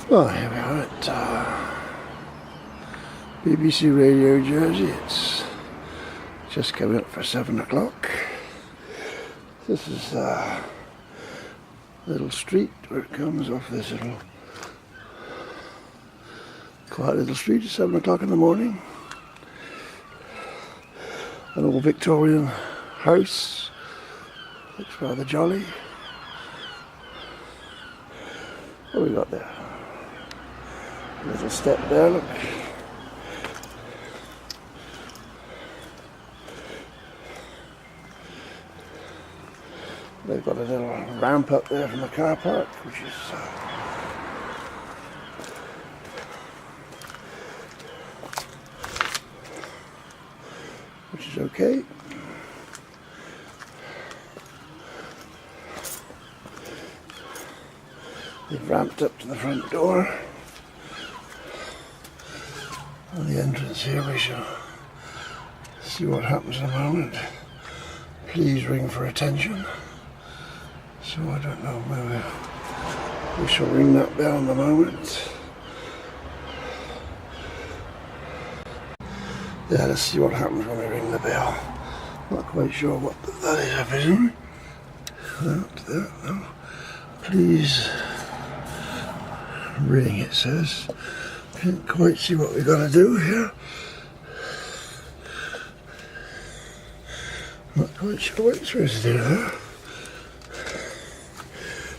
Well, here we are at BBC Radio Jersey. It's just coming up for 7 o'clock. This is a little street where it comes off this little quiet little street at 7 o'clock in the morning. An old Victorian house. Looks rather jolly. What have we got there? A little step there, look. They've got a little ramp up there from the car park, which is okay. They've ramped up to the front door. On the entrance here we shall see what happens in a moment. Please ring for attention. So I don't know, maybe we shall ring that bell in a moment. Yeah, let's see what happens when we ring the bell. Not quite sure what that is, I presume. That, no. Please ring, it says. Can't quite see what we've got to do here. Not quite sure what it's supposed to do there.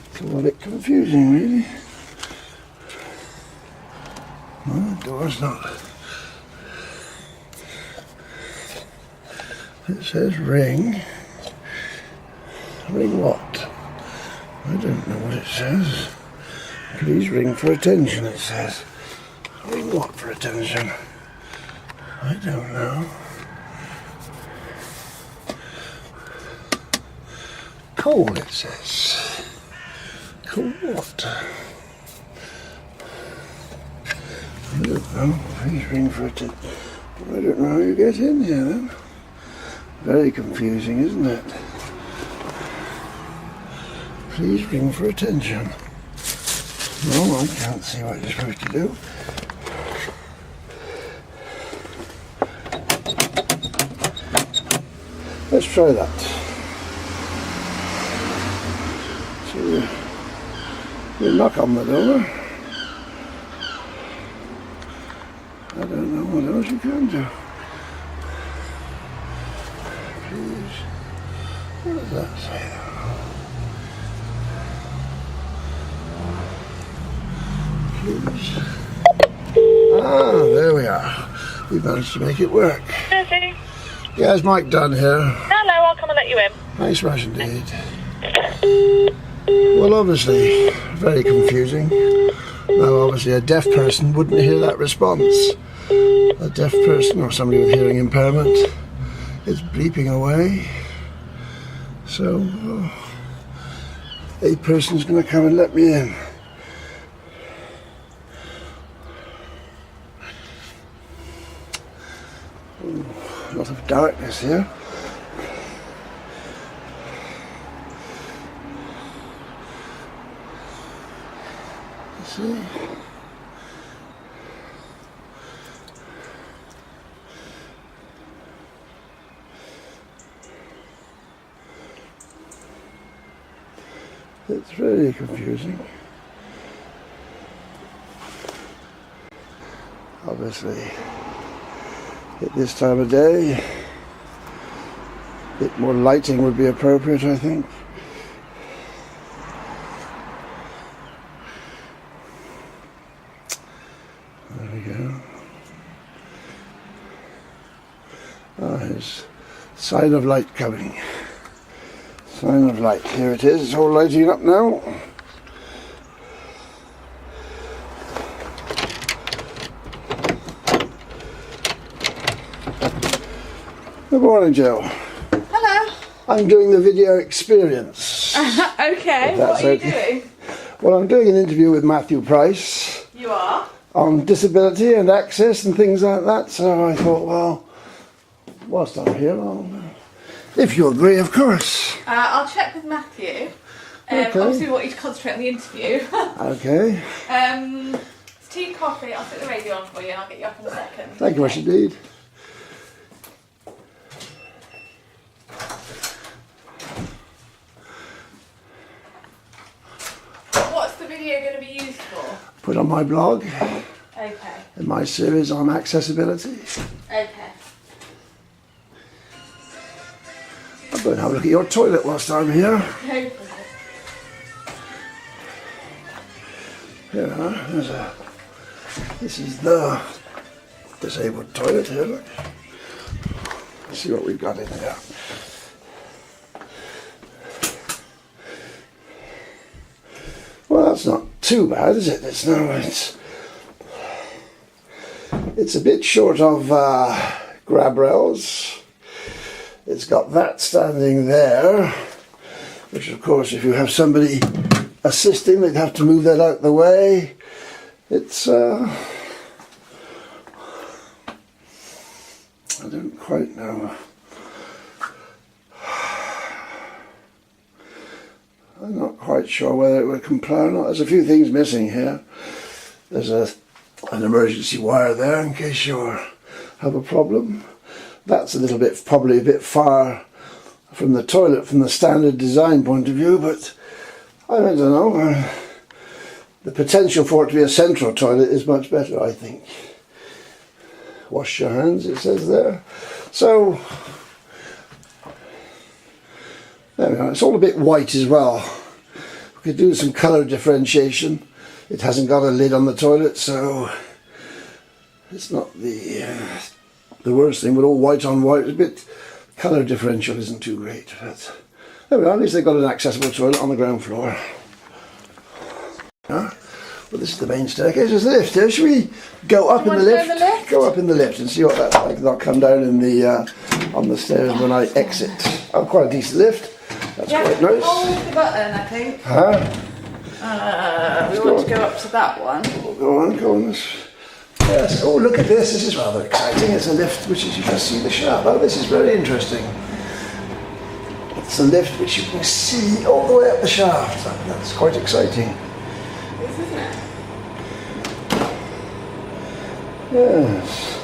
It's all a bit confusing, really. Well, the door's not. It says ring. Ring what? I don't know what it says. Please ring for attention, it says. Ring what for attention? I don't know. Call, it says. Call what? I don't know. Please ring for attention. I don't know how you get in here then. Very confusing, isn't it? Please ring for attention. No, I can't see what you're supposed to do. Let's try that. So you knock on the door. I don't know what else you can do. Please. What does that say? Please. Ah, there we are. We managed to make it work. Jesse. Yeah, it's Mike Dunn here. Hello, I'll come and let you in. Nice much indeed. Well, obviously, very confusing. Now, obviously, a deaf person wouldn't hear that response. A deaf person or somebody with hearing impairment is bleeping away. So, a person's going to come and let me in. A lot of darkness here. Let's see. It's very confusing. Obviously, at this time of day, a bit more lighting would be appropriate, I think. There we go. Ah, here's sign of light coming. Sign of light. Here it is. It's all lighting up now. Good morning, Jill. Hello. I'm doing the video experience. Okay, what are you doing? Well, I'm doing an interview with Matthew Price. You are? On disability and access and things like that. So I thought, well, whilst I'm here, if you agree, of course. I'll check with Matthew. Obviously we want you to concentrate on the interview. Okay. It's tea, coffee, I'll put the radio on for you and I'll get you up in a second. Thank you much indeed. What's the video going to be used for? Put on my blog. Okay. In my series on accessibility. Okay. I'm going to have a look at your toilet whilst I'm here. Go for it. Here we are. This is the disabled toilet here, look. Let's see what we've got in here. Well, that's not too bad, is it? It's a bit short of grab rails. It's got that standing there, which of course if you have somebody assisting they'd have to move that out the way. It's I don't quite know. I'm not quite sure whether it would comply or not. There's a few things missing here. There's an emergency wire there in case you have a problem. That's a little bit, probably a bit far from the toilet from the standard design point of view, but I don't know. The potential for it to be a central toilet is much better, I think. Wash your hands, it says there. So, there we are. It's all a bit white as well. We could do some colour differentiation. It hasn't got a lid on the toilet, so it's not the worst thing, but all white on white. A bit colour differential isn't too great. But there we are. At least they've got an accessible toilet on the ground floor. Well, this is the main staircase. There's the lift here. Should we go up in the lift? Go up in the lift and see what that's like. I'll come down in the on the stairs when I exit. Oh, quite a decent lift. That's quite nice. Hold the button, I think. Huh? We want to go up to that one. Oh, go on. Yes. Oh, look at this. This is rather exciting. It's a lift which is, you can see the shaft. Oh, this is very interesting. It's a lift which you can see all the way up the shaft. That's quite exciting. This isn't it? Yes.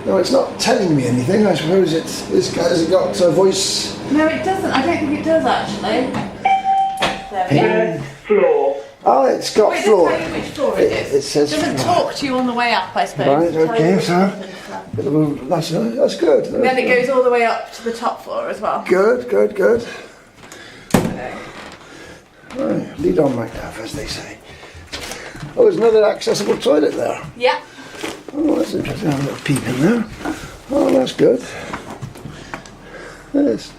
No, it's not telling me anything. I suppose this guy has got a voice. No, it doesn't. I don't think it does actually. There we go. Floor. Oh, it's got Wait, floor. does it tell you which floor it is? It says It doesn't floor. talk to you on the way up, I suppose. Right, It tells okay, you so which that's good. then it goes all the way up to the top floor as well. Good. Okay. Right, lead on like that, as they say. Oh, there's another accessible toilet there. Yeah. Oh, that's interesting. Have a little peep in there. Oh, that's good. Yes.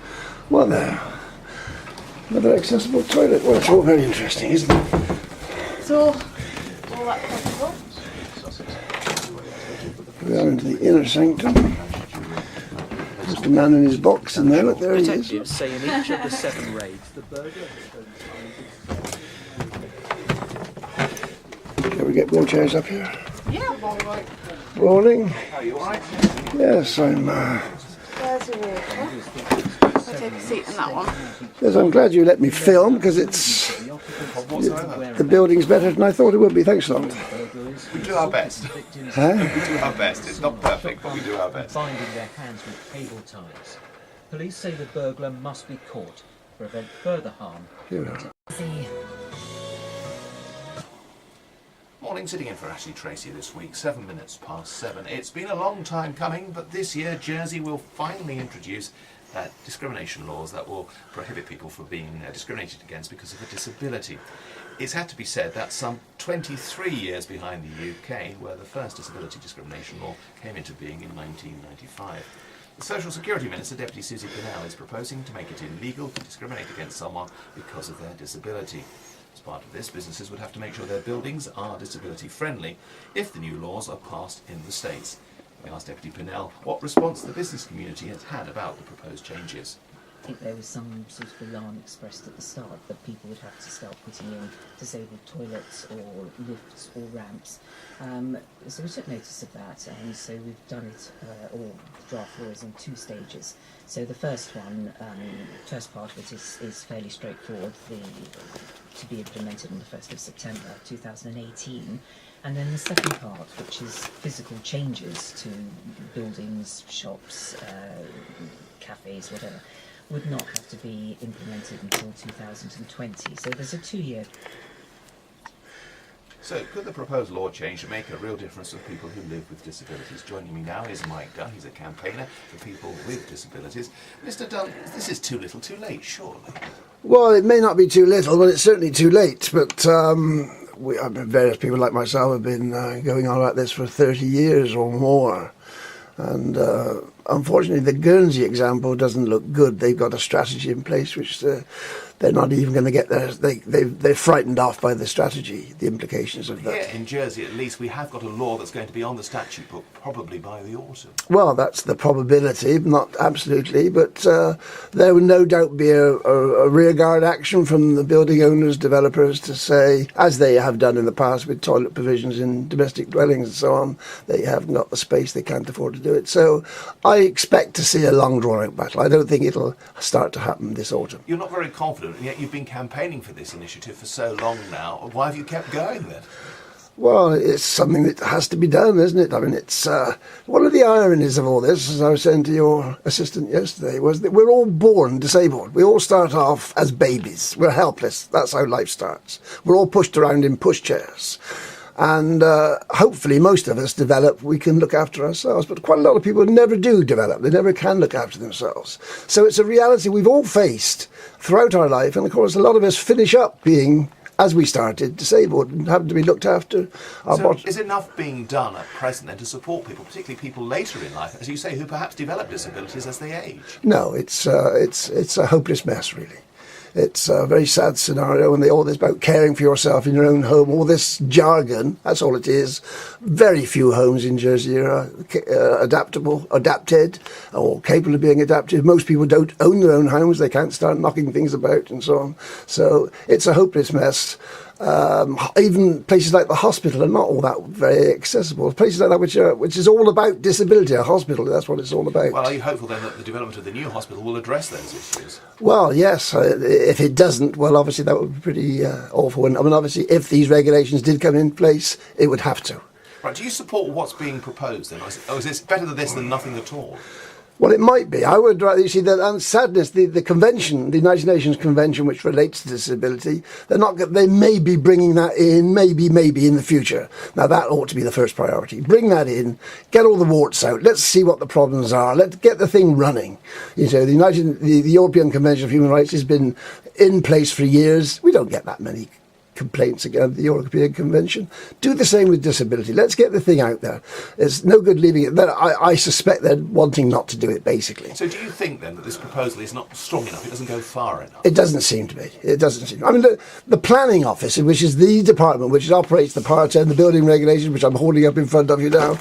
Well, there. Another accessible toilet. Well, it's all very interesting, isn't it? It's all that possible. We are into the inner sanctum. There's the man in his box in there. Look, there he is. Detectives say in each of the 7 raids, the burglar. Can we get more chairs up here? Yeah. Rolling. Are you alright? Yes, I'm. There's your water. I'll take a seat in that one. Yes, I'm glad you let me film because it's the building's better than I thought it would be. Thanks a lot. We do our best. Huh? We do our best. It's not perfect, but we do our best. Binding their hands with cable ties. Police say the burglar must be caught to prevent further harm. Here we are. Morning, sitting in for Ashley Tracy this week, 7 minutes past 7. It's been a long time coming, but this year Jersey will finally introduce discrimination laws that will prohibit people from being discriminated against because of a disability. It's had to be said that some 23 years behind the UK, where the first disability discrimination law came into being in 1995. The Social Security Minister, Deputy Susie Pinnell, is proposing to make it illegal to discriminate against someone because of their disability. As part of this, businesses would have to make sure their buildings are disability friendly if the new laws are passed in the States. We asked Deputy Pinnell what response the business community has had about the proposed changes. I think there was some sort of alarm expressed at the start that people would have to start putting in disabled toilets or lifts or ramps. So we took notice of that, and so we've done it, or the draft law is in 2 stages. So the first one, first part of it is fairly straightforward, to be implemented on the 1st of September 2018. And then the second part, which is physical changes to buildings, shops, cafes, whatever, would not have to be implemented until 2020. So there's a 2-year. So could the proposed law change make a real difference for people who live with disabilities? Joining me now is Mike Dunn. He's a campaigner for people with disabilities. Mr. Dunn, this is too little too late, surely? Well, it may not be too little, but it's certainly too late. But various people like myself have been going on about this for 30 years or more. And unfortunately, the Guernsey example doesn't look good. They've got a strategy in place which they're not even going to get there. They're frightened off by the strategy, the implications of that. Here in Jersey, at least, we have got a law that's going to be on the statute book probably by the autumn. Well, that's the probability, not absolutely, but there will no doubt be a rearguard action from the building owners, developers to say, as they have done in the past with toilet provisions in domestic dwellings and so on, they haven't got the space, they can't afford to do it. So I expect to see a long drawn-out battle. I don't think it'll start to happen this autumn. You're not very confident, and yet you've been campaigning for this initiative for so long now. Why have you kept going then? Well, it's something that has to be done, isn't it? I mean, it's one of the ironies of all this, as I was saying to your assistant yesterday, was that we're all born disabled. We all start off as babies. We're helpless. That's how life starts. We're all pushed around in pushchairs. And hopefully most of us develop, we can look after ourselves. But quite a lot of people never do develop. They never can look after themselves. So it's a reality we've all faced throughout our life. And of course, a lot of us finish up being, as we started, disabled and having to be looked after. So is enough being done at present then to support people, particularly people later in life, as you say, who perhaps develop disabilities as they age? No, it's a hopeless mess, really. It's a very sad scenario, and all this about caring for yourself in your own home, all this jargon, that's all it is. Very few homes in Jersey are adapted, or capable of being adapted. Most people don't own their own homes, they can't start knocking things about and so on. So it's a hopeless mess. Even places like the hospital are not all that very accessible. Places like that which is all about disability, a hospital, that's what it's all about. Well, are you hopeful then that the development of the new hospital will address those issues? Well, yes. If it doesn't, well, obviously that would be pretty awful. And I mean, obviously, if these regulations did come in place, it would have to. Right, do you support what's being proposed then? Or is this better than this than nothing at all? Well, it might be. I would rather, you see, sadness, the convention, the United Nations Convention, which relates to disability, they may be bringing that in, maybe in the future. Now, that ought to be the first priority. Bring that in, get all the warts out, let's see what the problems are, let's get the thing running. You know, the European Convention of Human Rights has been in place for years. We don't get that many complaints against the European Convention. Do the same with disability. Let's get the thing out there. It's no good leaving it there. I suspect they're wanting not to do it, basically. So do you think, then, that this proposal is not strong enough? It doesn't go far enough? It doesn't seem to be. It doesn't seem. I mean, the planning office, which is the department which operates the Part 10, the building regulations, which I'm holding up in front of you now,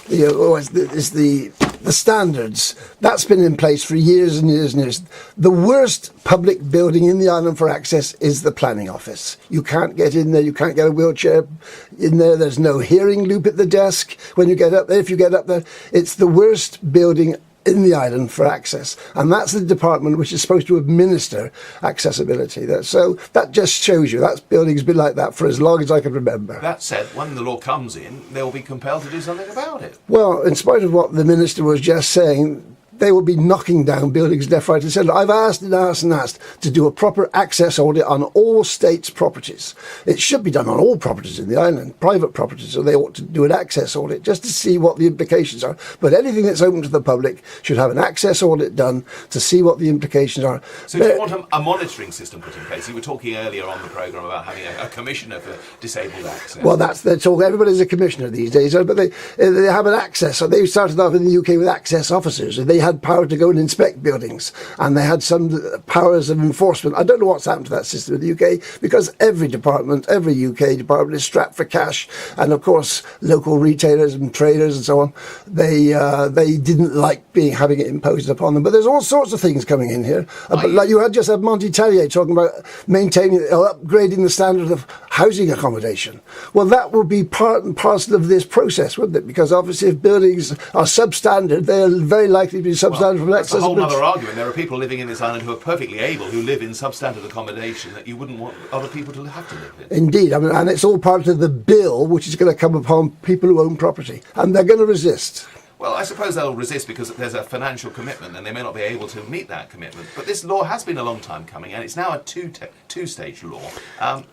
is the standards. That's been in place for years and years and years. The worst public building in the island for access is the planning office. You can't get in there. You can't get a wheelchair in there. There's no hearing loop at the desk when you get up there. If you get up there, it's the worst building in the island for access, and that's the department which is supposed to administer accessibility. So that just shows you that building's been like that for as long as I can remember. That said, when the law comes in, they'll be compelled to do something about it. Well, in spite of what the minister was just saying, they will be knocking down buildings left, right and centre. I've asked to do a proper access audit on all states' properties. It should be done on all properties in the island, private properties, so they ought to do an access audit just to see what the implications are. But anything that's open to the public should have an access audit done to see what the implications are. So do you want a monitoring system put in place? You were talking earlier on the programme about having a commissioner for disabled access. Well, they're talking, everybody's a commissioner these days, but they have an access. So they started off in the UK with access officers, and they had had power to go and inspect buildings, and they had some powers of enforcement. I don't know what's happened to that system in the UK, because every department, every UK department is strapped for cash, and of course local retailers and traders and so on, they didn't like having it imposed upon them. But there's all sorts of things coming in here. But like you had just had Monty Tellier talking about maintaining or upgrading the standard of housing accommodation. Well, that will be part and parcel of this process, wouldn't it? Because obviously if buildings are substandard, they're very likely to be substandard from That's a whole accessibility. other argument. There are people living in this island who are perfectly able, who live in substandard accommodation that you wouldn't want other people to have to live in. Indeed, I mean, and it's all part of the bill which is going to come upon people who own property, and they're going to resist. Well, I suppose they'll resist because there's a financial commitment and they may not be able to meet that commitment. But this law has been a long time coming, and it's now a two-stage law.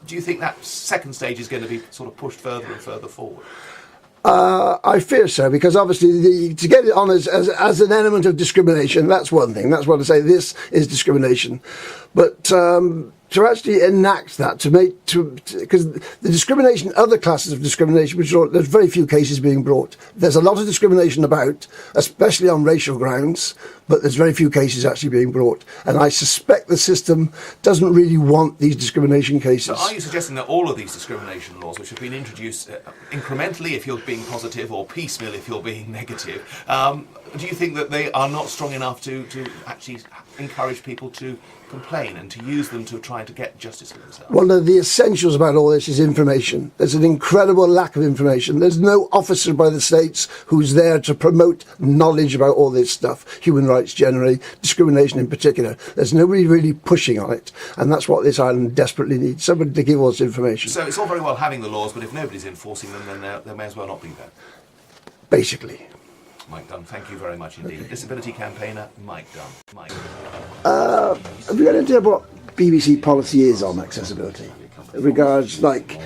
Do you think that second stage is going to be sort of pushed further and further forward? I fear so, because obviously to get it on as an element of discrimination, that's one thing. That's what I say, this is discrimination. But to actually enact that, because the discrimination, other classes of discrimination, there's very few cases being brought. There's a lot of discrimination about, especially on racial grounds, but there's very few cases actually being brought. And I suspect the system doesn't really want these discrimination cases. So are you suggesting that all of these discrimination laws, which have been introduced incrementally if you're being positive or piecemeal if you're being negative, do you think that they are not strong enough to actually encourage people to complain and to use them to try to get justice for themselves? One of the essentials about all this is information. There's an incredible lack of information. There's no officer by the states who's there to promote knowledge about all this stuff, human rights generally, discrimination in particular. There's nobody really pushing on it, and that's what this island desperately needs, somebody to give all this information. So it's all very well having the laws, but if nobody's enforcing them, then there may as well not be there. Basically. Mike Dunn, thank you very much indeed. Disability campaigner, Mike Dunn. Mike. Have you got any idea what BBC policy is on accessibility? In regards, like,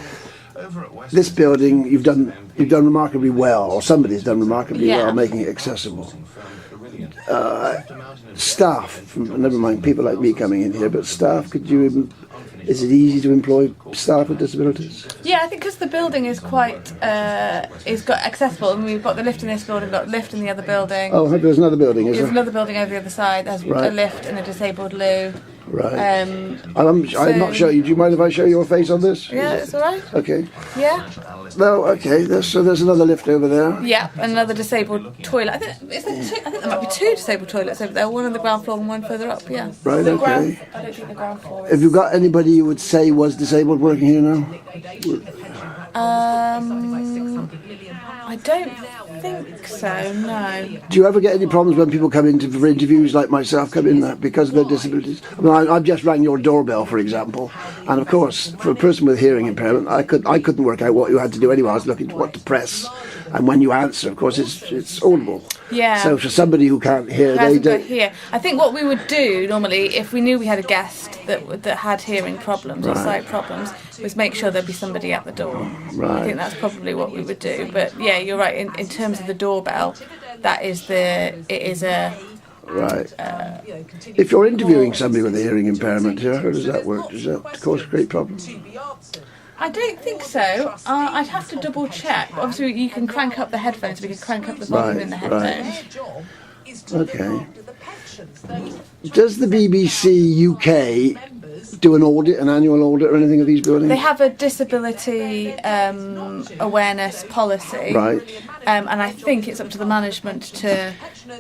this building, you've done remarkably well, or somebody's done remarkably well making it accessible. Staff, never mind people like me coming in here, but staff, is it easy to employ staff with disabilities? Yeah, I think because the building is quite, it's got accessible, and we've got the lift in this building, we've got a lift in the other building. Oh, there's another building, is There's there? another building over the other side, there's a lift and a disabled loo. Right. I'm not sure. Do you mind if I show your face on this? Yeah, it's alright. Okay. Yeah. No, okay. So there's another lift over there. Yeah, another disabled toilet. I think there might be two disabled toilets over there, one on the ground floor and one further up, yeah. Right, okay. I don't think the ground floor is. Have you got anybody you would say was disabled working here now? I don't think so, no. Do you ever get any problems when people come in for interviews like myself, come in there because of their disabilities? I mean, I've just rang your doorbell, for example, and of course, for a person with hearing impairment, I couldn't work out what you had to do anyway. I was looking at what to press, and when you answer, of course, it's audible. Yeah. So for somebody who can't hear, they don't. Hear. I think what we would do normally, if we knew we had a guest that had hearing problems or sight problems, was make sure there'd be somebody at the door. Right. I think that's probably what we would do. But yeah, you're right. In terms of the doorbell, it is a. Right. If you're interviewing somebody with a hearing impairment, how does that work? Does that cause a great problem? I don't think so. I'd have to double check. Obviously, you can crank up the headphones. We can crank up the volume in the headphones. Okay. Does the BBC UK do an annual audit or anything of these buildings? They have a disability awareness policy. Right. And I think it's up to the management to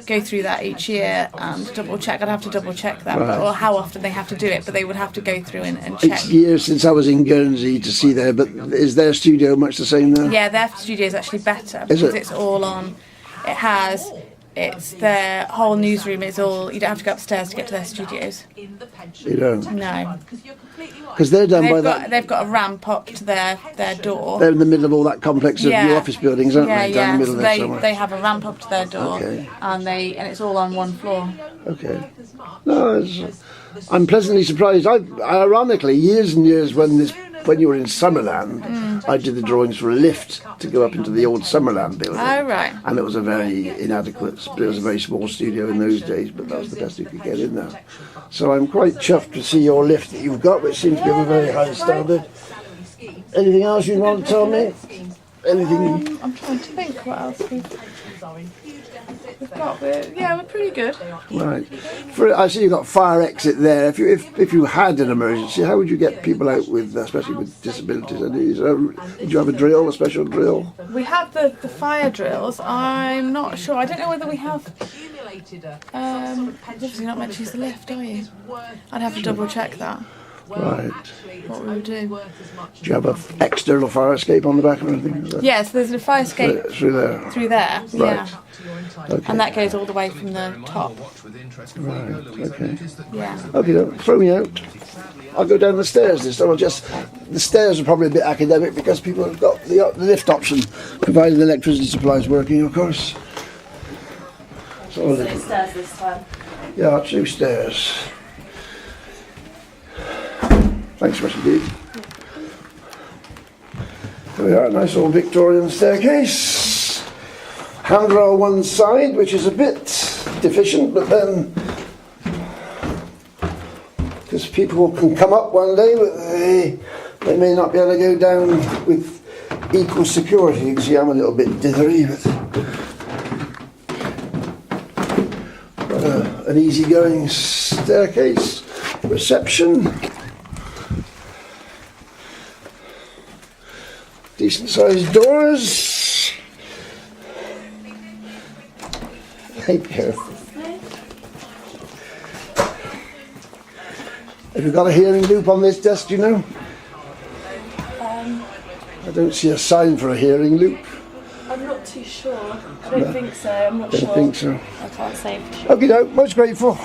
go through that each year and double check. I'd have to double check that, or how often they have to do it, but they would have to go through and check. It's years since I was in Guernsey to see there, but is their studio much the same there? Yeah, their studio is actually better Is because it? it's all on. It's their whole newsroom is all. You don't have to go upstairs to get to their studios. You don't? No. Because they're done by that. They've got a ramp up to their door. They're in the middle of all that complex of new office buildings, aren't they? Down the middle So there somewhere. they have a ramp up to their door, Okay. and it's all on one floor. Okay. No, I'm pleasantly surprised. Ironically, years and years when you were in Summerland, I did the drawings for a lift to go up into the old Summerland building. Oh, right. And it was a very inadequate, it was a very small studio in those days, but that was the best you could get in there. So I'm quite chuffed to see your lift that you've got, which seems to be of a very high standard. Anything else you want to tell me? Anything? I'm trying to think what else. we're pretty good. Right. I see you've got fire exit there. If you had an emergency, how would you get people out with, especially with disabilities? Did you have a drill, a special drill? We have the fire drills. I'm not sure. I don't know whether we have. Obviously not meant to use the lift, are you? I'd have to double check that. Right. What we would do. Do you have an external fire escape on the back or anything? Yes, there's a fire escape Through there. through there. Right. Yeah. Okay. And that goes all the way from the top. Right. Okay. Yeah. Okay, don't throw me out. I'll go down the stairs this time. The stairs are probably a bit academic because people have got the lift option, provided the electricity supply is working, of course. So Stairs this time. yeah, 2 stairs. Thanks much indeed. There we are, nice old Victorian staircase. Handrail one side, which is a bit deficient, but then because people can come up one day, but they may not be able to go down with equal security. You can see I'm a little bit dithery, but an easygoing staircase. Reception. Decent sized doors. Thank you. Have you got a hearing loop on this desk, do you know? I don't see a sign for a hearing loop. I'm not too sure. I don't think so. I'm not sure. Don't think so. I can't say for sure. Okay, no, most grateful.